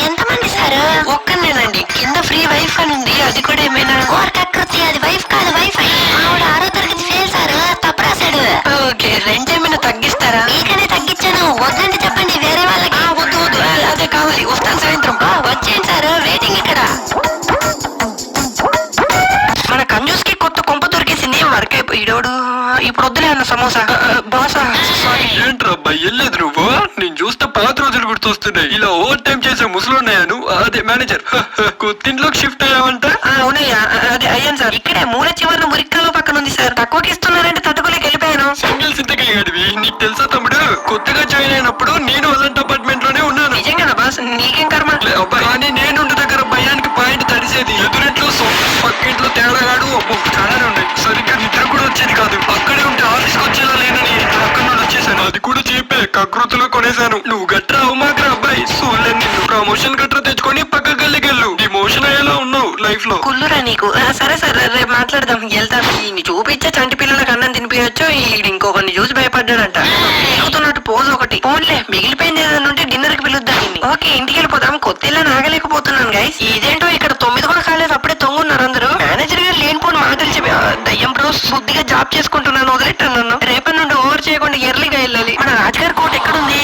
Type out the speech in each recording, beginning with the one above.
ఎంతమంది సార్? ఒక్కనేనండి. కింద free wife అని ఉంది, అది కూడా ఏమైనా? కోరకృతి, అది వైఫ్ కాదు వైఫై. ఆవిడ 6వ తరగతి ఫెయిల్ సార్, తప్పు రాశాడు. ఓకే, రెంట్ ఏమైనా తగ్గిస్తారా? మీకనే తగ్గించాను, వద్దంటే చెప్పండి వేరే వాళ్ళకి. వద్దు వద్దు, అదే కావాలి. వస్తాను సాయంత్రం. వచ్చేయండి సార్, వెయిటింగ్ ఇక్కడ. మన కంజూస్ కి కొత్త కొంప దొరికేసింది. వర్క్ అయిపోయాడు. ఇప్పుడు వద్దులే అన్న సమోసా. బాసా ఏంట్రా అబ్బాయి వెళ్ళలేదు నువ్వు? నేను చూస్తే పాత రోజులు గుర్తొస్తున్నాయి. ఇలా ఓవర్ టైం చేసే ముసలున్నాయాను. అదే మేనేజర్. కొత్తింట్లోకి షిఫ్ట్ అయ్యావంట? అవునయ్యా, అదే అయ్యాను సార్. ఇక్కడే మూల చివరిన మురిక్కాలో పక్కన ఉంది సార్. తక్కువకి ఇస్తున్నారంటే తట్టుకోలేక వెళ్ళిపోయాను. సింగిల్ సింతకయ్యాడివి. నీకు తెలుసా తమ్ముడు, కొత్తగా జాయిన్ అయినప్పుడు నేను అలాంటి అపార్ట్మెంట్ లోనే ఉన్నాను. నిజంగా బాస్, నీకేం కర్మ. అబ్బాయి కానీ నేను దగ్గర భయానికి పాయింట్ తడిసేది. ఎదురింట్లో పక్కింట్లో తేడాగాడు చాలానే ఉన్నాయి. సరిగ్గా నిద్ర కూడా వచ్చేది కాదు. అక్కడే ఉంటే ఆఫీస్కి వచ్చేలా లేనని అక్కడ నుండి వచ్చేసాను. అది కూడా చెప్పే కకృతిలో కొనేశాను. నువ్వు గట్రా అవమాకరా అబ్బాయి. సూర్యుని నిన్ను ప్రమోషన్ గట్రా తెచ్చుకొని పక్క గల్లికెళ్ళు. డిమోషన్ అయ్యేలా ఉన్నావు లైఫ్ లో. కుల్లురా నీకు. సరే సరే, రేపు మాట్లాడదాం. వెళ్తాను. ఈ చూపించే చంటి పిల్లలకు అన్నం తినిపించచ్చు. ఇంకొకరిని చూసి భయపడ్డాడంట. ఎక్కుతున్నట్టు పోజ్ ఒకటి. ఫోన్లే, మిగిలిపోయింది ఏదైనా ఉంటే డిన్నర్ కి పిలుద్దాం. ఓకే, ఇంటికి వెళ్ళిపోదాం. కొత్తేలా నాగలేకపోతున్నాను గైస్. ఇదేంటో ఇక్కడ 9 కూడా కాలేదు, అప్పుడే తొంగున్నారు అందరూ. మేనేజర్ గారు లేనిపోయిన మాటలు చెప్పి దయ్యం బ్రోస్ బుద్ధిగా జాబ్ చేసుకుంటున్నాను, వదిలేట్టాను నన్ను. రేపటి నుండి ఓవర్ చేయకుండా ఎర్లీగా వెళ్ళాలి. మన రాజుగారి కోట ఎక్కడుంది?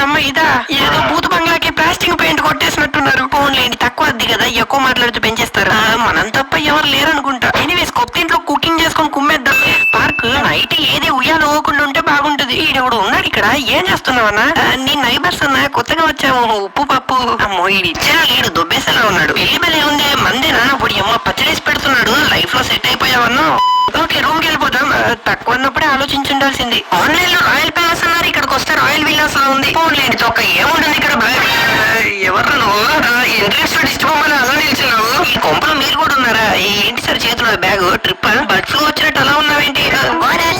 అమ్మ ఇదా? ఏదో బూత్ బంగ్లాకి ప్లాస్టిక్ పెయింట్ కొట్టేసినట్టున్నారు. ఫోన్లేండి, తక్కువ అద్ది కదా, ఎక్కువ మాట్లాడుతూ పెంచేస్తారు. మనం తప్ప ఎవరు లేరనుకుంటా. ఎనీవేస్, కొత్త ఇంట్లో కుకింగ్ చేసుకొని కుమ్మేద్దాం. పార్క్ నైట్ ఏది ఉయ్యాలు పోకుండా ఉంటే బాగుంటది. ఈడెవడు ఉన్నాడు ఇక్కడ. ఏం చేస్తున్నావన్నా? నీ నైబర్స్ అన్న, కొత్తగా వచ్చాము. ఉప్పు పప్పు. అమ్మో ఈడు దొబ్బేసేలా ఉన్నాడు. పెళ్లి బలే ఉంది. మందేనా? ఇప్పుడు అమ్మ పచ్చడేసి పెడుతున్నాడు. లైఫ్ లో సెట్ అయిపోయావన్నా. ఓకే, రూమ్ కి వెళ్ళిపోతాం. తక్కువ ఉన్నప్పుడే ఆలోచించుండాల్సింది. ఆన్లైన్ లో రాయల్ ప్యాలెస్ అన్నారు, ఇక్కడికి వస్తే రాయల్ విల్లాస్ లో ఉంది. ఫోన్లేండి తొక్క ఏముంటుంది ఇక్కడ? ఎవరు నువ్వు? ఇంట్రెస్ట్ డిస్ట్ బొమ్మలు అలా నిలిచినావు. ఈ కొంపలో మీరు కూడా ఉన్నారా? ఏంటి సార్ చేతిలో బ్యాగ్? ట్రిప్ బర్డ్ ఫ్లూ వచ్చినట్టు అలా ఉన్నావేంటి?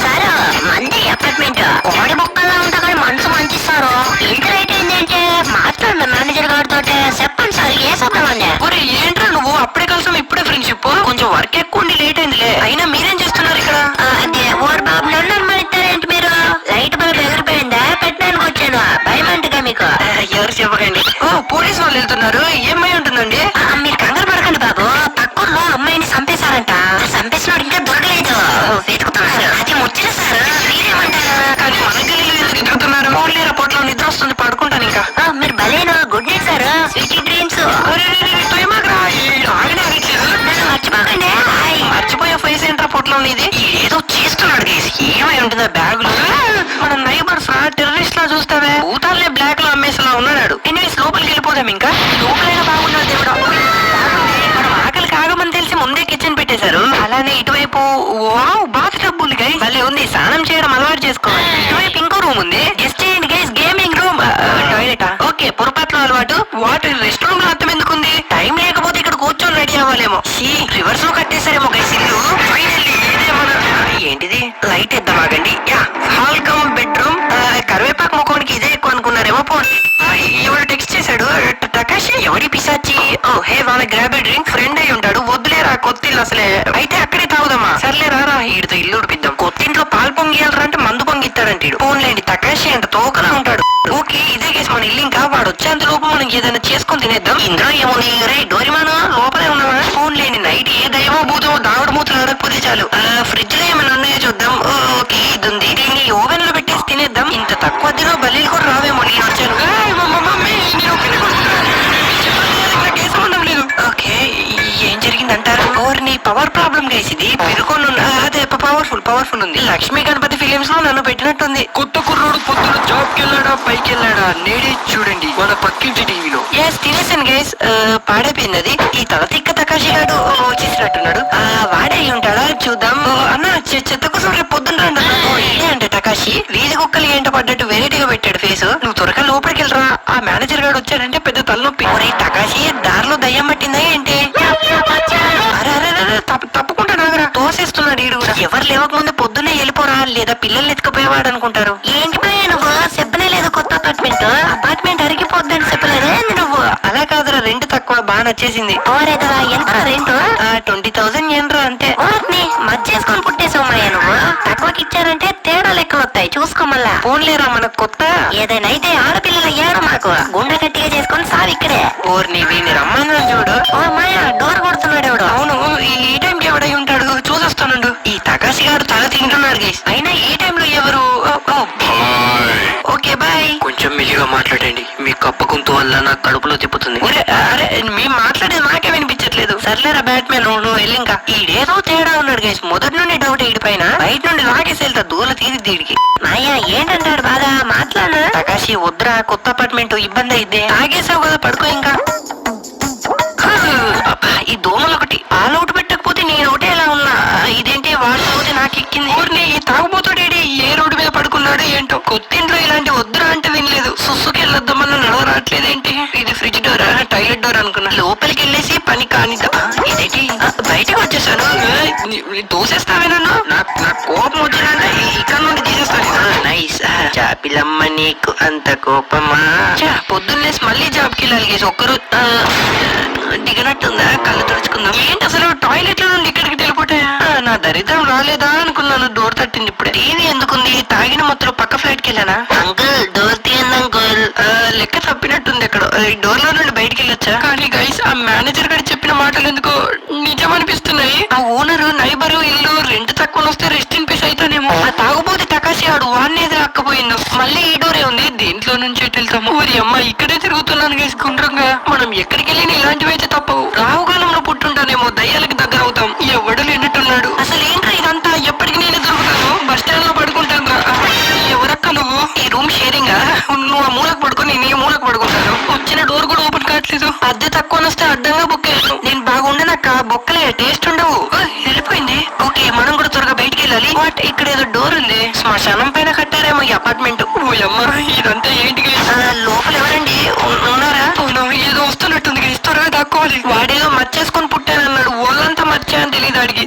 సార్, మంది అపార్ట్మెంట్ కోడి బొక్కల్లా ఉంటా కానీ మనసు మంచి సార్. ఇంటి రైట్ ఏంటంటే మాట్లాడిన మేనేజర్ గారితో. చెప్పండి సార్, ఏ సమయం అండి? ఏంట్రా నువ్వు? అప్పుడే కలిసాం, ఇప్పుడే ఫ్రెండ్షిప్. కొంచెం వర్క్ ఎక్కువ ఉండి లేట్ అయిందిలే. అయినా మీరేం చేస్తున్నారు ఇక్కడ? అదే ఓర్ బాబు, నన్ను అనుమానిస్తారేంటి మీరు? లైట్ బల్బ్ ఎగిరిపోయిందా? పెట్టడానికి వచ్చాను. భయమంటగా మీకు? ఎవరు చెప్పకండి. పోలీసు వాళ్ళు వెళ్తున్నారు. ఏమై ఉంటుందండి? మీరు కంగారు పడకండి బాబు. పక్కూర్లో అమ్మాయిని చంపేశారంట. చంపేసినోడు ఇంకా దొరకలేదు, వెతుకుతున్నారు. అది ముచ్చిన సార్. మీరేమంటారు? కానీ మన గల్లీలో ఎందుకు తిరుగుతున్నారు? ఫోన్లేరా, పొట్లో నిద్ర వస్తుంది, పడుకుంటాను ఇంకా. మీరు భలేను. Good night sir, sweetie dreams. మర్చిపోకండి. మర్చిపోయే ఫేస్ ఏంట్రా పొట్లో ఇది? ఏదో చేస్తున్నాడు. ఏమై ఉంటుంది ఆ బ్యాగ్ లో? మన నైబర్స్ టెర్రరిస్ట్ లా చూస్తావే. ఊతాలే బ్లాక్ లో అమ్మేసేలా ఉన్నాడు. ఎనీవేస్, లోపలికి వెళ్ళిపోదాం. ఇంకా లోపలైనా బాగున్నాడు దేవుడు. మనం ఆకలి కాగమని తెలిసి ముందే కిచెన్ పెట్టేశారు. అలానే ఇటువైపు వావ్, బాత్ టబ్ ఉంది గైస్. భలే ఉంది. స్నానం చేయడం అలవాటు చేసుకోవాలి. ఇటువైపు ఇంకో రూమ్ ఉంది. గెస్ట్ చేయండి guys, gaming room. Toilet okay, పొరపాట్లు అలవాటు. వాటర్ రెస్ట్ రూమ్ లో అర్థం ఎందుకుంది? టైం లేకపోతే ఇక్కడ కూర్చొని రెడీ అవ్వాలేమో. రివర్స్ లో కట్టేశారేమో గైస్ ఇల్లు. ఫైనల్లీ ఇదేమన్నా ఏంటిది? లైట్ ఇద్దాం ఆగండి. Hall come bedroom. కరివేపాకు ముఖానికి ఇదే ఎక్కువ అనుకున్నారేమో. ఎవరు టెక్స్ట్ చేశాడు? టకాషి ఎవడి పిశాచి? ఓ హే, వాళ్ళ గ్రాబ్ డ్రింక్. ఫ్రెండ్ అయి ఉంటాడు. వద్దులేరా, కొత్త ఇల్లు అసలే. అయితే అక్కడే తాగుదామా? సర్లే రారా, ఈడితో ఇల్లు ఉడిపిద్దాం. కొత్త ఇంట్లో పాలు పొంగియాలరా అంటే మందు పొంగిస్తాడంటే. ఫోన్లేండి, టకాషి అంట తోకలా ఉంటాడు. ఓకే, ఇదే కేసు మన ఇల్లు. ఇంకా వాడు వచ్చేంత లోపు మనం ఏదైనా చేసుకొని తినేద్దాం. ఇందులో ఏముంది? రే డోరిమాను, లోపలే ఉన్నావా? ఫోన్లేండి, నైట్ ఏ దయమో భూతమో దావుడు మూతలు అడగకపోతే చాలు. ఫ్రిడ్జ్ లో ఏమైనా ఉన్నాయో చూద్దాం. ఓకే, ఇది ఉంది. దీన్ని ఓవెన్ లో పెట్టేసి తినేద్దాం. ఇంత తక్కువ అద్దెలో బల్లీలు కూడా రావేమో. నేను వచ్చాను. ఓకే, ఏం జరిగిందంటారు? నీ పవర్ ప్రాబ్లం గైస్. ఇది పెరుకొని అదే పవర్ఫుల్ ఉంది. లక్ష్మీ గణపతి ఫిలిమ్స్ లో నన్ను పెట్టినట్టుంది. కొత్త కుర్రోడు పొద్దున జాబ్ కి వెళ్ళాడా పైకి వెళ్ళాడా? నేడే చూడండి మన పక్కింటి టీవీలో. తినేసాను గైస్. పాడైపోయింది అది. ఈ తల తిక్క తకాషి గాడు వచ్చేసినట్టున్నాడు. వాడే ఉంటాడా చూద్దాం. అన్న, చెత్త కోసం రేపు పొద్దున రండి. ఇదే అంటే టకాషి వీధి కుక్కలు ఏంటో పడ్డట్టు వెరైటీగా పెట్టాడు ఫేస్. నువ్వు త్వరగా లోపలికి వెళ్ళరా. ఆ మేనేజర్ గారు వచ్చాడంటే పెద్ద తలనొప్పి. టకాషి దారిలో దయ్యం పట్టిందా ఏంటి? తప్పకుండా నాగరా, తోసేస్తున్నాడు ఈడు కూడా. ఎవరు లేవక ముందు పొద్దున్నే వెళ్ళిపోరా, లేదా పిల్లల్ని ఎత్తుకుపోయేవాడు అనుకుంటారు. ఏంటి నువ్వు? చెప్పనే లేదు కొత్త అపార్ట్మెంట్ అరిగిపోద్దని చెప్పలేదు నువ్వు? అలా కాదురా, రెంట్ తక్కువ. బాగా నచ్చేసింది. ఎంత రెంట్? 20,000 ఏంట్రా అంతే. మధ్య చేసుకొని పుట్టేసావు నువ్వు. తక్కువకి ఇచ్చారంటే తేడా లెక్కలు వస్తాయి. చూసుకోమల్లా. ఫోన్లేరా మనకు కొత్త. ఏదైనా అయితే ఆడపిల్లల ఏడు మాకు గుండె గట్టిగా చేసుకొని సావి ఇక్కడే. ఓర్ని వీని రమ్మన్నా చూడు. ఓ మాయా డోర్ కొడుతున్నాడు ఎవడు. అవును, ఈ టైంకి ఎవడై ఉంటాడు చూసొస్తానుండు. ఈ తకాసి గారు తల తింటున్నారు గైస్. అయినా ఈ టైంలో ఎవరు? Okay bye. కొంచెం మెల్లిగా మాట్లాడండి, మీ కప్ప గొంతు వల్ల నాకు కడుపులో తిప్పుతుంది. అరే మేము మాట్లాడేది నాకే వినిపించట్లేదు. సర్లేరా బ్యాట్మెన్, నువ్వు వెళ్ళి ఇంకా. ఈడేదో తేడా ఉన్నాడు గైస్. మొదటి నుండి డౌట్ ఈడి పైన. బయట నుండి లాగేసి వెళ్తా దూల తీరి దీడికి. మాయా ఏంటంటాడు బాగా మాట్లాడు. తకాసి వద్దురా, కొత్త అపార్ట్మెంట్ ఇబ్బంది అయితే. తాగేసావు కదా, పడుకో ఇంకా. అబ్బా, ఈ దోమలు ఒకటి ఆల్అౌట్ పెట్టకపోతే నేను ఒకటే ఎలా ఉన్నా. ఇదేంటి వాడు తాగితే నాకు ఎక్కింది. ఊరిని ఈ తాగుబోతుడేడి ఏ రోడ్డు మీద పడుకున్నాడు ఏంటో. కొత్తింట్లో ఇలాంటి వద్దురా అంటే వినలేదు. సుస్సుకి వెళ్ళొద్దామన్నా నడవ రావట్లేదేంటి. ఇది ఫ్రిడ్జ్ డోరా, టాయిలెట్ డోర్ అనుకున్నా. లోపలికి వెళ్ళేసి పని కానిద్దా. ఇదేంటి బయటకు వచ్చేసాను. దోసేస్తావే నన్ను. నాకు కోపం వచ్చిందంటే ఇక్కడ నుండి తీసేస్తాను. నైస్. చాపిలమ్మ నీకు అంత కోపమా? పొద్దున్నేసి మళ్ళీ జాబ్కి వెళ్ళాలి. ఒక్కరు దిగనట్టుందా? కళ్ళు తుడుచుకుందాం. ఏంటి అసలు టాయిలెట్ లో నుండి ఇక్కడికి వెళ్ళిపోతాయా? నా దరిద్రం రాలేదా అనుకున్నాను. డోర్ తట్టింది ఇప్పుడే. టీవీ ఎందుకుంది? తాగిన మొత్తం పక్క ఫ్లైట్ కి వెళ్ళానా? అంకుల్ డోర్ తీయండి అంకుల్. లెక్క తప్పినట్టుంది. అక్కడ ఈ డోర్ లో నుండి బయటికి వెళ్ళొచ్చా? కానీ గైస్, ఆ మేనేజర్ గారు చెప్పిన మాటలు ఎందుకో నిజం అనిపిస్తున్నాయి. ఆ ఓనరు నైబరు ఇల్లు రెంట్ తక్కువ వస్తే రెస్ట్ ఇన్ పీస్ అయితేనేమో. ఆ తాగుబోతే తకాసి ఆడు వాడిని ఎదురక్కపోయిండు. మళ్ళీ ఈ డోరే ఉంది. దీంట్లో నుంచి వెళ్తాము. ఊరి అమ్మ ఇక్కడే తిరుగుతున్నాను గైస్ గుండ్రంగా. మనం ఎక్కడికి వెళ్ళిన ఇలాంటివి అయితే తప్పవు. రావుకాలంలో పుట్టుంటానేమో, దయ్యాలకి దగ్గర అవుతాం. ఎవడు లేనట్టున్నాడు. అసలు ఏంట్రా ఇదంతా? ఎప్పటికి నేను దొరుకుతాను. బస్ స్టాండ్ లో పడుకుంటాను రా. ఎవరక్క నువ్వు? ఈ రూమ్ షేరింగ్. నువ్వు ఆ మూలకు పడుకొని నేను ఈ మూలకు పడుకుంటాను. వచ్చిన డోర్ కూడా ఓపెన్ కావట్లేదు. అద్దె తక్కువ వస్తే అడ్డంగా బొక్కేను. నేను బాగుండనక్క. బొక్కలే టేస్ట్ ఉండవు. వెళ్ళిపోయింది. ఓకే, మనం కూడా త్వరగా బయటికి వెళ్ళాలి. వాట్, ఇక్కడ ఏదో డోర్ ఉంది. శ్మశానం పైన కట్టారేమో ఈ అపార్ట్మెంట్. ఇదంతా ఏంటి? లోపల ఎవరండి ఉన్నారా? ఏదో వస్తున్నట్టుంది. త్వరగా దాక్కోవాలి. వాడేదో మర్చేసుకొని పుట్టానన్నాడు. ఒళ్ళంతా మర్చా అని తెలియదు అడిగి.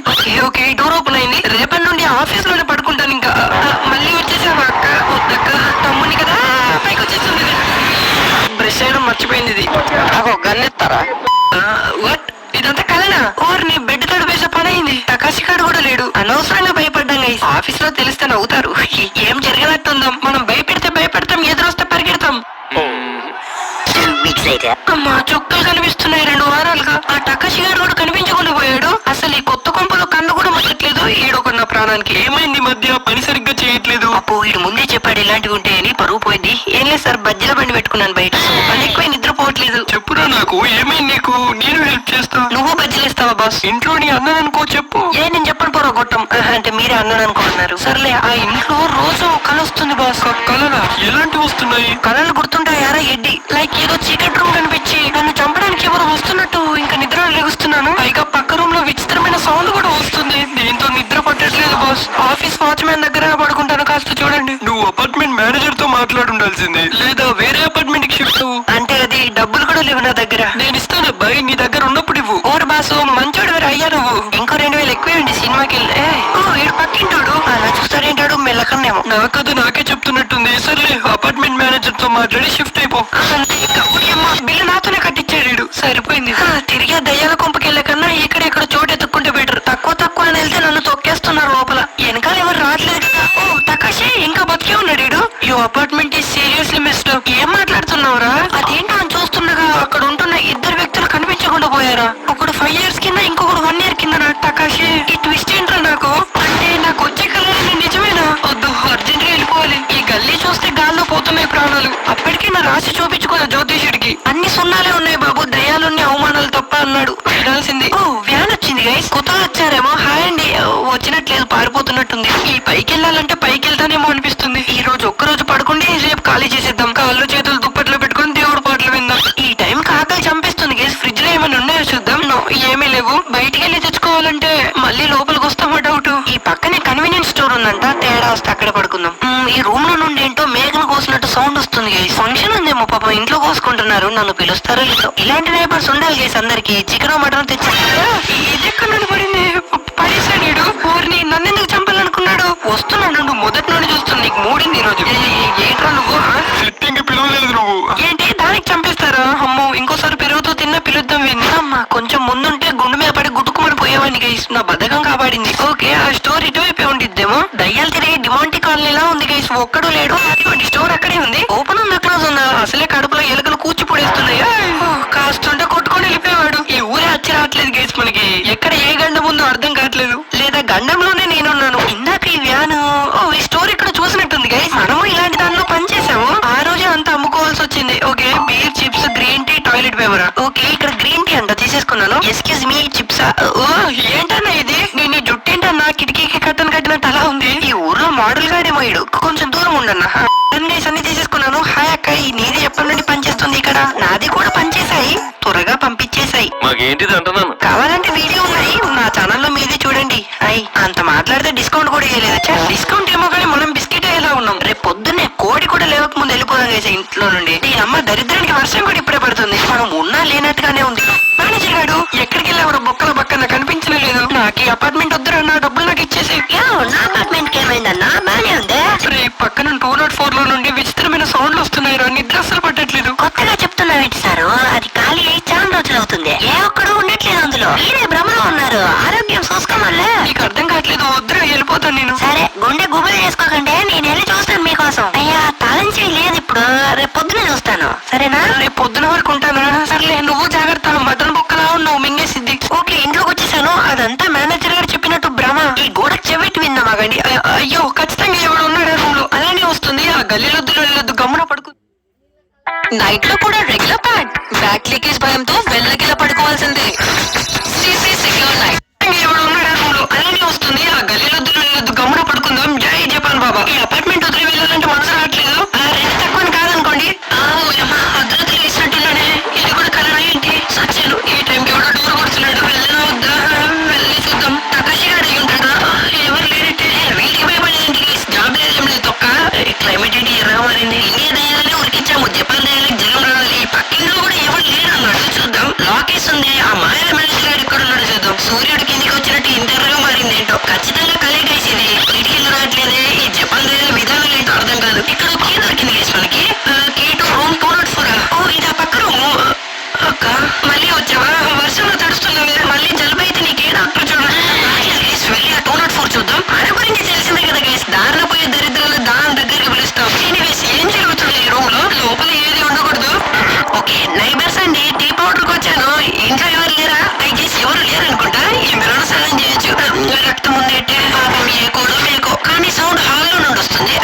ఓకే, డోర్ ఓపెన్ అయింది. రేపటి నుండి ఆఫీస్ లోనే పడుకుంటాను ఇంకా. మళ్ళీ వచ్చేసావా అక్క? వద్దక్క, తమ్ముని కదా. పైకి వచ్చేస్తుంది. బ్రష్ చేయడం మర్చిపోయింది. ఇది గన్నెత్తారా? వాట్, ఇదంతా కలనా? నీ బెడ్ తడిపేసే పని అయింది. తకాసి కాడు కూడా లేడు. అనవసరంగా భయపడ్డాం గైస్. ఆఫీస్ లో తెలిస్తే నవ్వుతారు. ఏం జరిగినట్టుందాం. మనం భయపెడతాం, ఎదురొస్తే పరిగెడతాం. అమ్మా, చుక్కలు కనిపిస్తున్నాయి 2 వారాలుగా. ఆ టకాషి గారు కూడా కనిపించకుండా పోయాడు. అసలు ఈ కొత్త కొంపలో కన్ను కూడా మచ్చట్లేదు. ఈడొకన్న ప్రాణానికి ఏమైంది? మధ్య పని సరిగ్గా చేయట్లేదు. అప్పు వీడు ముందే చెప్పాడు ఇలాంటివి ఉంటాయని. పరువు పోయింది. ఏం లేదు సార్, బజ్జీల బండి పెట్టుకున్నాను బయట. పని ఎక్కువ నిద్రపోవట్లేదు. చెప్పురా నాకు, ఏమైంది నీకు? నేను హెల్ప్ చేస్తా. నువ్వు బజ్జీలేస్తావా బాస్? ఇంట్లో నీ అన్నను అనుకో. చెప్పు. నేను చెప్పను పోరా గొట్టం. అంటే మీరే అన్నను అనుకుంటున్నారు. సర్లే, ఆ ఇంట్లో రోజు కళ వస్తుంది బాస్. కళలా? ఎలాంటివి వస్తున్నాయి? కళలు గుర్తుంటాయారా ఎడ్డి? లైక్ ఏదో చీకటి రూమ్ కనిపించి నన్ను చంపడానికి ఎవరు వస్తున్నట్టు ఇంకా నిద్ర లెగుస్తున్నాను. పైగా పక్క రూమ్ లో విచిత్రమైన సౌండ్ కూడా వస్తుంది. దీంతో నిద్ర పట్టట్లేదు బాస్. ఆఫీస్ వాచ్మెన్ దగ్గర పడుకుంటాను. కాస్త చూడండి. నువ్వు అపార్ట్మెంట్ మేనేజర్ తో మాట్లాడుండాల్సింది, లేదా వేరే అపార్ట్మెంట్ కి షిఫ్ట్. అంటే అది డబ్బులు కూడా లేవు నా దగ్గర. నేను ఇస్తాను అబ్బాయి, నీ దగ్గర ఉన్నప్పుడు ఇవ్వు. ఓరు బాసు, మంచోడు వేరే అయ్యా నువ్వు. ఇంకో 2000 ఎక్కువేయండి సినిమాకి వెళ్ళి. వీడు పక్కింటాడు. అలా చూస్తాడేంటాడు మెల్లకన్నేమో. నా కథ నాకే చెప్తున్నట్టుంది. సర్లే, అపార్ట్మెంట్ మేనేజర్ తో మాట్లాడి షిఫ్ట్ అయిపో. బిల్లు నాతోనే కట్టించాడు. సరిపోయింది. తిరిగి దయ్యాల కొంపకెళ్ళే కన్నా ఇక్కడ చోటు ఎత్తుక్కుంటే బెటర్. తక్కువ అని వెళ్తే నన్ను తొక్కేస్తున్నారు లోపల. వెనకాల ఎవరు రావట్లేదు కదా. తకాషి ఇంకా బతికే ఉన్నాడు. ఈ apartment is seriously missed up. ఏం మాట్లాడుతున్నావురా? అదేంటో అని చూస్తుండగా అక్కడ ఉంటున్న 2 వ్యక్తులు కనిపించకుండా పోయారా? ఒకడు 5 years కింద, ఇంకొకడు 1 year కింద. తకాషి, ఈ ట్విస్ట్ ఏంట్రా నాకు? అంటే నాకు వచ్చే కలర్ నిజమేనా? వద్దు, అర్జెంట్ గా వెళ్ళిపోవాలి. ఈ గల్లీ చూస్తే గాల్లో పోతున్నాయి ప్రాణాలు. అప్పటికే నా రాసి చూపించుకున్న జ్యోతిషుడికి అన్ని సున్నాలే ఉన్నాయి బాబు. దయాలున్ని అవమానాలు తప్ప అన్నాడు. వినాల్సింది. వ్యాన్ వచ్చింది గైస్. కొత్తగా వచ్చారేమో. హాయ్ అండి. వచ్చినట్లేదు, పారిపోతున్నట్టుంది. ఈ పైకి వెళ్ళాలంటే పైకి వెళ్తానేమో అనిపిస్తుంది. ఈ రోజు ఒక్కరోజు పడుకుంటే రేపు ఖాళీ చేసేద్దాం. కాళ్ళు చేతులు దుప్పట్లో పెట్టుకుని దేవుడు పాటలు విందాం. ఈ టైం ఆకలి చంపేస్తుంది గైస్. ఫ్రిడ్జ్ లో ఏమైనా ఉన్నాయో చూద్దాం. ఏమీ లేవు. బయటికి వెళ్ళి తెచ్చుకోవాలంటే మళ్ళీ లోపలికి వస్తామా డౌట్. ఈ పక్కనే కన్వీనియన్స్ స్టోర్ ఉందంట. తేడా వస్తే అక్కడ పడుకుందాం. ఈ రూమ్ లో నుండి ఏంటో మేకను కోసినట్టు సౌండ్ వస్తుంది గైస్. ఫంక్షన్ ఉందేమో పాపం, ఇంట్లో కోసుకుంటున్నారు. నన్ను పిలుస్తారో లేదో. ఇలాంటి నైబర్స్ ఉండాలి గైస్ అందరికి. చికెన్ మటన్ తెచ్చేస్తారా? ఇది ఎక్కడ నుండి పడింది? పడేసాడు. ఊరిని నన్ను ఎందుకు చంపాలనుకున్నాడు? వస్తున్నాడు. మొదటి నుండి చూస్తున్నా. నీకు మూడింది ఈ రోజు. ఏంట్రా నువ్వు? పిలవలేదు నువ్వు. ఏంటి దానికి చంపేస్తారా? అమ్మో, ఇంకోసారి పెరుగుతూ తిన్నా పిలుద్దాం. విన్నామ్మా, కొంచెం ముందుంటే గుండు మీద పడి గుట్టుకుమని పోయేవాడిని గైస్. నా బద్ధకం కాపాడింది. ఓకే, ఆ స్టోర్ ఇటువైపు అయిపోయి ఉండిద్దేమో. దయ్యాలు తిరిగి డిమాంటి కాలనీలా ఉంది గైస్. ఒక్కడు లేడు. అటువంటి స్టోర్ అక్కడే ఉంది. ఓపెన్ ఉందా క్లోజ్ ఉందా? అసలే కడుపులో ఎలుకలు కూర్చిపొడేస్తున్నాయి. కాస్తుంటే కొట్టుకొని వెళ్ళిపోయాడు. ఈ ఊరే వచ్చి రావట్లేదు గైస్ మనకి. ఎక్కడ ఏ గండం ఉందో అర్థం కావట్లేదు. లేదా గండంలోనే నేనున్నాను. ఇందాక ఈ వ్యాను ఈ స్టోర్ ఇక్కడ చూసినట్టుంది గైస్. మనము ఇలాంటి దానిలో పనిచేసాము. ఆ రోజే అంతా అమ్ముకోవాల్సి వచ్చింది. Okay, beer, chips, green tea, toilet paper. Okay, ఇక్కడ గ్రీన్ టీ అంట తీసేసుకున్నాను. Excuse me, చిప్సా? ఓ ఏంటన్నా ఇది? నేను జుట్టు ఏంటన్నా కిటికీకి కట్టను కట్టినట్టు అలా ఉంది. ఈ ఊర్లో మోడల్ గాడేమో ఇడు. కొంచెం దూరం ఉండన్నా. అన్ని తీసేసుకున్నాను. హాయ్ అక్క, ఈ నీది ఎప్పటి నుండి పనిచేస్తుంది ఇక్కడ? నాది కూడా పనిచేసాయి. త్వరగా పంపించేసాయి. మాకేంటిది అంటున్నాను. కావాలంటే వీడియో ఉన్నాయి నా ఛానల్లో, మీది చూడండి. అయ్ అంత మాట్లాడితే డిస్కౌంట్ కూడా ఇవ్వలేదు. డిస్కౌంట్ ఏమో కానీ మనం బిస్కెట్ ఎలా ఉన్నాం. రేపు పొద్దున్నే కోడి కూడా లేవక ముందు వెళ్ళిపోదాం చేసే ఇంట్లో నుండి. ఈ అమ్మ దరిద్రానికి వర్షం కూడా ఇప్పుడే పడుతుంది. మనం ఉన్నా లేనట్టుగానే ఉంది. మేనేజర్ గారు ఎక్కడికి వెళ్ళేవారు? బొక్కల బక్కన కనిపించలేదు. నాకు ఈ అపార్ట్మెంట్ వద్దురా, నా డబ్బులు నాకు ఇచ్చేసి. నా అపార్ట్మెంట్ కి ఏమైందన్నా? బానే ఉంది. పక్కన 204 లో నుండి విచిత్రమైన సౌండ్లు వస్తున్నాయి. నిద్ర అసలు పట్టట్లేదు. కొత్తగా చెప్తున్నావేంటి సారు? అది ఖాళీ అయి చాలా రోజులు అవుతుంది. ఏ ఒక్కడు ఉండట్లేదు అందులో. మీరే భ్రమలో ఉన్నారు. ఆరోగ్యం చూసుకోమల్లే. నీకు అర్థం కావట్లేదు. వద్దురా, వెళ్ళిపోతాను నేను. సరే, గుండె గుబులు చేసుకోకండి. నేను వెళ్ళి చూస్తాను మీకోసం. అయ్యా, తాళం చేయి లేదు ఇప్పుడు. రేపు పొద్దున చూస్తాను, సరేనా? రేపు పొద్దున వరకు ఉంటానా? సర్లే, నువ్వు జాగ్రత్త. మటన్ బొక్కలా ఉన్నావు, మింగేసిద్ది. ఓకే, ఇంట్లోకి వచ్చేసాను. అదంతా మేనేజర్ గారు చెప్పినట్టు భ్రమ. ఈ గోడకు చెవిటి విందామాగండి. అయ్యో, ఖచ్చితంగా ఎవడు ఉన్నాడు రూమ్ లో. అలానే వస్తుంది. ఆ గల్లీలొద్దు వెళ్ళొద్దు, గమ్మున పడుకు. నైట్ లో కూడా రెగ్యులర్ ప్యాడ్. బ్యాక్ లీకేజ్ భయంతో వెళ్ళగిల పడుకోవాల్సిందే. Sri Sri secure night. ఎవడు ఉన్నాడు రూమ్ లో. అలానే వస్తుంది. ఆ గల్లీలొద్దు వెళ్ళొద్దు, గమ్మున పడుకుందాం. జై జపాన్ బాబా. ఈ అపార్ట్మెంట్ వదిలి వెళ్ళాలంటే మనసు రావట్లేదు. రెంట్ తక్కువ కాదనుకోండి. అర్ధరాత్రి వేసినట్టున్నానే. ఇది కూడా కలరా ఏంటి? సచ్చాను. ఈ టైంకి ఎవడో డోర్ కొడుతున్నాడు. వెళ్ళను వద్దా? వెళ్ళి చూద్దాం. తకాషి గారు అయి ఉంటాడా? ఎవరు లేనట్టే. వీటికి భయపడేది జాబ్ లేదేం లేదు. తొక్క క్లైమేట్ ఏంటి ఎర్రగా మారింది. ఇండియా దయాలని ఉరికించాము. జపాన్ దయాలకి జగం రావాలి. పక్కింట్లో కూడా ఎవరు లేరు అన్నాడు. చూద్దాం. లాకేస్ ఉంది. ఆ మాయల మనిషి గారు ఎక్కడ ఉన్నాడు చూద్దాం. సూర్యుడు కిందికి వచ్చినట్టు ఇంటర్గా మారింది ఏంటో. ఖచ్చితంగా కలెక్ట్ వేసేది. వీటికి రావట్లేదే. ఈ జపాన్ దయాల విధానం ఏంటో అర్థం కాదు. ఇక్కడ కీ దొరికింది గైస్ మనకి. Key to room 204. ఓ, ఇది ఆ పక్క రూము. అక్క మళ్ళీ వచ్చావా? వర్షంలో తడుస్తున్నావే. మళ్ళీ జలుబు అయితే నీకే డాక్టర్ చూడు. వెళ్ళి ఆ 204 చూద్దాం. మన గురించి తెలిసిందే కదా గైస్. దారిలో పోయే దరిద్రాలు దాని దగ్గరికి పిలుస్తాం. ఎనీవేస్, ఏం జరుగుతుంది ఈ రూమ్ లో? లోపల ఏది ఉండకూడదు. ఓకే, నైబర్స్ అండి. టీ పౌడర్కి వచ్చాను. ఇంట్లో ఎవరు లేరా? దయచేసి ఎవరు లేరు అనుకుంటా. ఈ మెరడు స్నానం చేయొచ్చు. రక్తం ఉందేంటే పాపం. ఏ కోడో మేకో కానీ సౌండ్ హాల్లో నుండి వస్తుంది.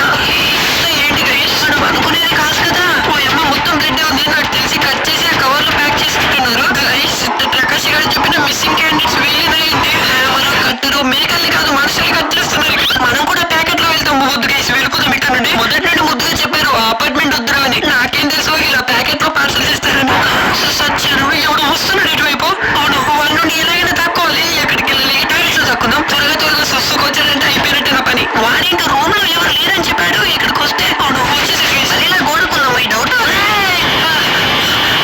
ఏంటి గైస్, మనం అనుకునేది కాదు కదా. ఓ అమ్మ, మొత్తం బ్లడ్ ఉంది. నాకు తెలిసి కట్ చేసి ఆ కవర్లో ప్యాక్ చేసుకుంటున్నారు గైస్. ప్రకాష్ గారు చెప్పిన మిస్సింగ్ క్యాండిడేట్స్ వెళ్ళినాయంటే మనం కట్టరు. మేకల్ని కాదు, మనుషులు కట్ చేస్తున్నారు. మనం కూడా ప్యాకెట్ లో వెళ్తాం. వద్దు గైస్, వెళ్ళిపోతాం ఇక్కడ నుండి. మొదటి నుండి ముద్దుగా చెప్పారు ఆ అపార్ట్మెంట్ వద్దురా అని. నాకేం తెలుసు ఇలా ప్యాకెట్ లో పార్సల్ చేస్తారని. సచ్చాను. ఎవడు వస్తున్నాడు ఇటువైపు. అవును, వాళ్ళ నుండి ఎలాగైనా తక్కువాలి. ఎక్కడికి వెళ్ళాలి? టైల్స్ తక్కుదాం. త్వరగా సస్సుకు వచ్చారంటే అయిపోయినట్టు నా పని. వాడింటి రూమ్ లో ఎవరు లేరని చెప్పాడు. ఇక్కడికి వస్తే అవును వచ్చేసరికి మళ్ళీ ఇలా గోడుకున్నాం. ఈ డౌట్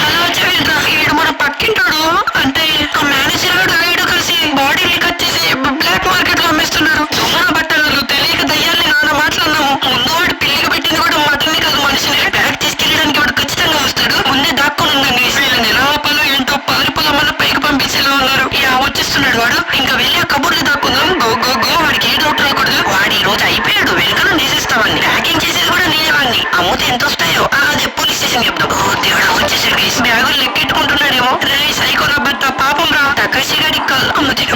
అలా వచ్చేవేంట్రా? వీడు మన పక్కింటాడు. అంటే మేనేజర్ గారు వీడు కలిసి బాడీని కట్ చేసి బ్లాక్ మార్కెట్ లో అమ్మేస్తున్నారు. దొంగన బట్టలు తెలియక దయ్యాల్ని నాన్న మాట్లాడినాము. ముందు వాడు పిల్లికి పెట్టింది కూడా మటన్ని కాదు, మనిషిని. బ్యాగ్ తీసుకెళ్ళడానికి వాడు ఖచ్చితంగా వస్తాడు. ముందే దాక్కుని ఉందండి. వీళ్ళని ఎలా ఆపాలో ఏంటో. పారిపోదామన్న పైకి పంపించేలా ఉన్నారు. వచ్చేస్తున్నాడు వాడు. ఇంకా వెళ్ళి ఆ కబుర్లు దాక్కుందాం. Go go go. వాడికి ఏ డౌట్ రాకూడదు. వాడు ఈ రోజు అయిపోయాడు. వెనుకను తీసేస్తామని. ప్యాకింగ్ చేసేది కూడా నేనే వాడిని. అమ్ముతే ఎంత వస్తాయో అదే పోలీస్ స్టేషన్ చెప్తాం. ఓ దేవుడా, వచ్చేసాడు గైస్. బ్యాగులు లెక్కెట్టుకుంటున్నాడేమో. రే సైకోల బట్ట పాపం రా. తకాషి గాడి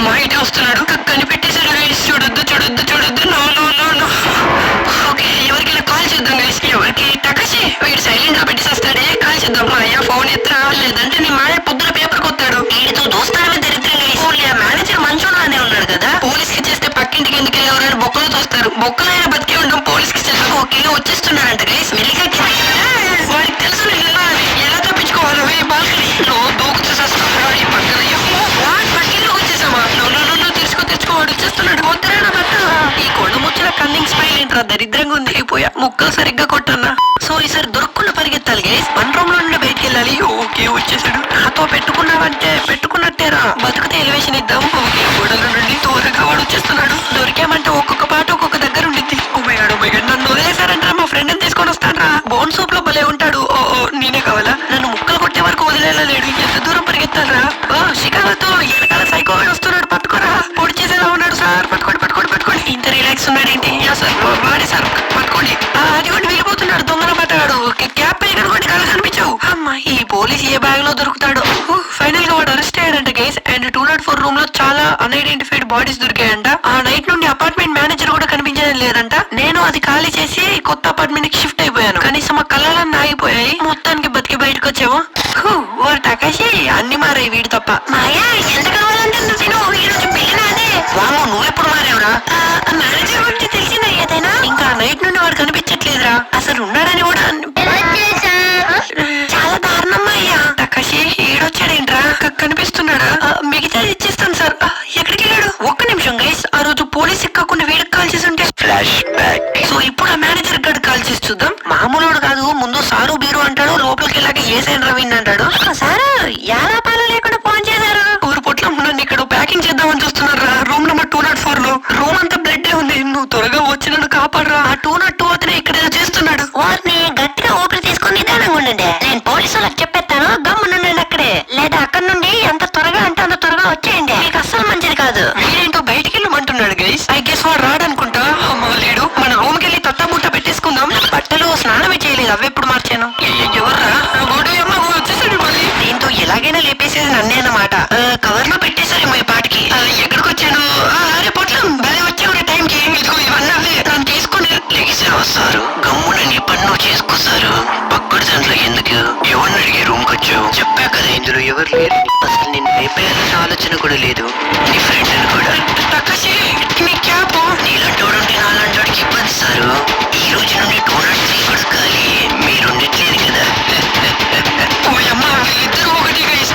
మా ఇటే వస్తున్నాడు. కనిపెట్టేశాడు గైస్. చూడొద్దు చూడొద్దు చూడొద్దు. No no no no. Okay, ఎవరికైనా కాల్ చేద్దాం గైస్. ఎవరికి? తకాషి. వీడు సైలెంట్ గా పెట్టేసేస్తాడే. కాల్ చేద్దాం. మా అయ్యా ఫోన్ ఎత్తరా. లేదంటే నీ మాయ పొద్దున పేపర్ కొత్తాడు. వీడితో దోస్తానమే దరిద్రం గైస్. మేనేజర్ మంచోళ్ళనే ఉన్నాడు కదా. పోలీస్ కి చేస్తే పక్కింటికి ఎందుకు వెళ్ళేవారు? బొక్కలు తోస్తారు. బొక్కలైనా బతికే ఉంటాం. పోలీస్ కి చేస్తాం. ఓకే, వచ్చేస్తున్నారంట గైస్. మెల్లిగా వాడికి తెలుసు ఎలా తప్పించుకోవాలి. బాల్కనీ దూకు చూసేస్తున్నాడు. ఈ పక్కన పక్కింట్లోకి వచ్చేసామా? తెచ్చుకోవాడు వచ్చేస్తున్నాడు. వద్దరా బట్ట. ఈ కొండ ముచ్చిన కన్నింగ్ స్మైల్ ఏంట్రా దరిద్రంగా ఉంది. అయిపోయా, ముక్కలు సరిగ్గా కొట్టన్నా. సో ఈసారి దొరకకుండా పరిగెత్తాలి గైస్. వన్ రూమ్ లో నుండి బయటికి వెళ్ళాలి. ఓకే, వచ్చేసాడు. నాతో పెట్టుకున్నావంటే పెట్టుకున్నట్టేరా. బతుకుతే ఎలివేషన్ ఇద్దాం. ఓకే, గోడల నుండి త్వరగా వాడు వచ్చేస్తున్నాడు. దొరికామంటే ఒక్కొక్క పాట ఒక్కొక్క దగ్గర ఉండిద్ది. ఉమ్మయ్యాడు నన్ను వదిలేశారంటారా? మా ఫ్రెండ్ ని తీసుకొని వస్తానరా. బోన్ సూప్ లో భలే ఉంటాడు. ఓ నేనే కావాలా? నన్ను ముక్కలు కొట్టే వరకు వదిలేలా లేడు. ఎంత దూరం పరిగెత్తారా? ఓ శిఖాలతో ఎనకాల సైకో వస్తున్నాడు. పట్టుకోరా. పొడి చేసేలా ఉన్నాడు సార్. పట్టుకోండి. ఇంత రిలాక్స్ ఉన్నాడేంటి సార్ వాడే సార్ పట్టుకోండి అది కూడా వెళ్ళిపోతున్నాడు దొంగల పట్టాడు క్యాప్ పైన కూడా కళ్ళు కనిపించావు అమ్మా ఈ పోలీస్ ఏ బ్యాగ్ లో దొరుకుతాడు ఫైనల్ గా వాడు అరెస్ట్ అయ్యాడంట గైస్ అండ్ 204 రూమ్ లో చాలా అన్ఐడెంటిఫైడ్ బాడీస్ దొరికాయంట ఆ నైట్ నుండి అపార్ట్మెంట్ మేనేజర్ కూడా కనిపించడం లేదంట నేను అది ఖాళీ చేసి కొత్త అపార్ట్మెంట్ కి షిఫ్ట్ అయిపోయాను కనీసం ఆ కళ్ళలన్నీ ఆగిపోయాయి మొత్తానికి బతికి బయటకు వచ్చాము ఓ టకాషి అన్ని మారాయి వీడి తప్ప మాయా ఎంత కావాలంటే నువ్వు తిను ఈ రోజు పెళ్లి అదే వాము నువ్వెప్పుడు మారేవరా మేనేజర్ గురించి తెలిసిందా ఏదైనా ఇంకా నైట్ నుండి వాడు కనిపించట్లేదురా అసలు ఉన్నాడని కూడా చాలా దారుణమ్మా అయ్యా టకాషి ఏడొచ్చాడేంట్రా కనిపిస్తున్నాడా మిగతా ఇచ్చేస్తాను సార్ ఎక్కడికి వెళ్ళాడు ఒక్క నిమిషం గైస్ ఆ రోజు పోలీస్ ఎక్కకుండా వీడికి కాల్ చేసి ఉంటే ఫ్లాష్ బ్యాక్. సో ఇప్పుడు ఆ మేనేజర్ గడు కాల్ చేసి చూద్దాం మామూలు కాదు ముందు సారు బీరు అంటాడు లోపలికి వెళ్ళాక ఏసైన్ రవీంద్ర అంటాడు సారు యాలపాలు లేకుండా ఫోన్ చేశారు ఊరు పొట్లం నన్ను ఇక్కడ ప్యాకింగ్ చేద్దామని చూస్తున్నారా రూమ్ నెంబర్ 204 లో రూమ్ అంతా బ్లడ్ ఉంది నువ్వు త్వరగా వచ్చి నన్ను కాపాడరా ఆ 202 అతనే ఇక్కడ ఏదో చేస్తున్నాడు వారిని గట్టిగా ఊపిరి తీసుకొని నిదానంగా ఉండండి నేను పోలీసులకు చెప్పేస్తాను గమ్మునుండండి అక్కడే లేదా అక్కడ నుండి ఎంత త్వరగా అంటే అంత త్వరగా వచ్చేయండి మీకు అస్సలు మంచిది కాదు వీడేంటో బయటికి వెళ్ళమంటున్నాడు గైస్ ఐ గెస్ వాడు రాడనుకుంటా అమ్మా లేడు మన రూమ్ కి వెళ్ళి తట్టబుట్ట పెట్టేసుకుందాం బట్టలు స్నానమే చేయలేదు అవి ఎప్పుడు మార్చాను ఎవర్రా వచ్చేసాడు మళ్ళీ దీంతో ఎలాగైనా లేపేసేది నన్నే అన్నమాట కవర్ లో పెట్టేశారేమో ఈ పాటికి ఎక్కడికి వచ్చాను అరే పొట్లం భలే వచ్చావు టైం కి ఇదిగో ఇవన్నీ అవే నన్ను తీసుకుని లెగిసే వస్తారు గమ్మున నీ పన్ను చేసుకోసారు పక్కడి దాంట్లో ఎందుకు ఎవరిని అడిగే రూమ్ కి వచ్చావు చెప్పా కదా ఇందులో ఎవరు లేరు అసలు నేను లేపేయాలన్న ఆలోచన కూడా లేదు నీ ఫ్రెండ్ అని కూడా నీ క్యాప్ నీలాంటోడు ఉంటే నాలాంటోడికి ఇబ్బంది సారు ఈ రోజు నుండి 203 కూడా ఖాళీ మీరు ఉండట్లేదు కదా ఇద్దరు ఒకటి గైస్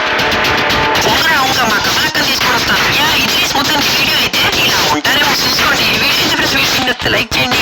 ఉంగరా ఉంగ మా కమలక్క తీసుకొని వస్తాను యా ఇది మొత్తానికి వీడియో అయితే ఇలా ఉంటారేమో చూసుకోండి వీడియో లైక్ చేయండి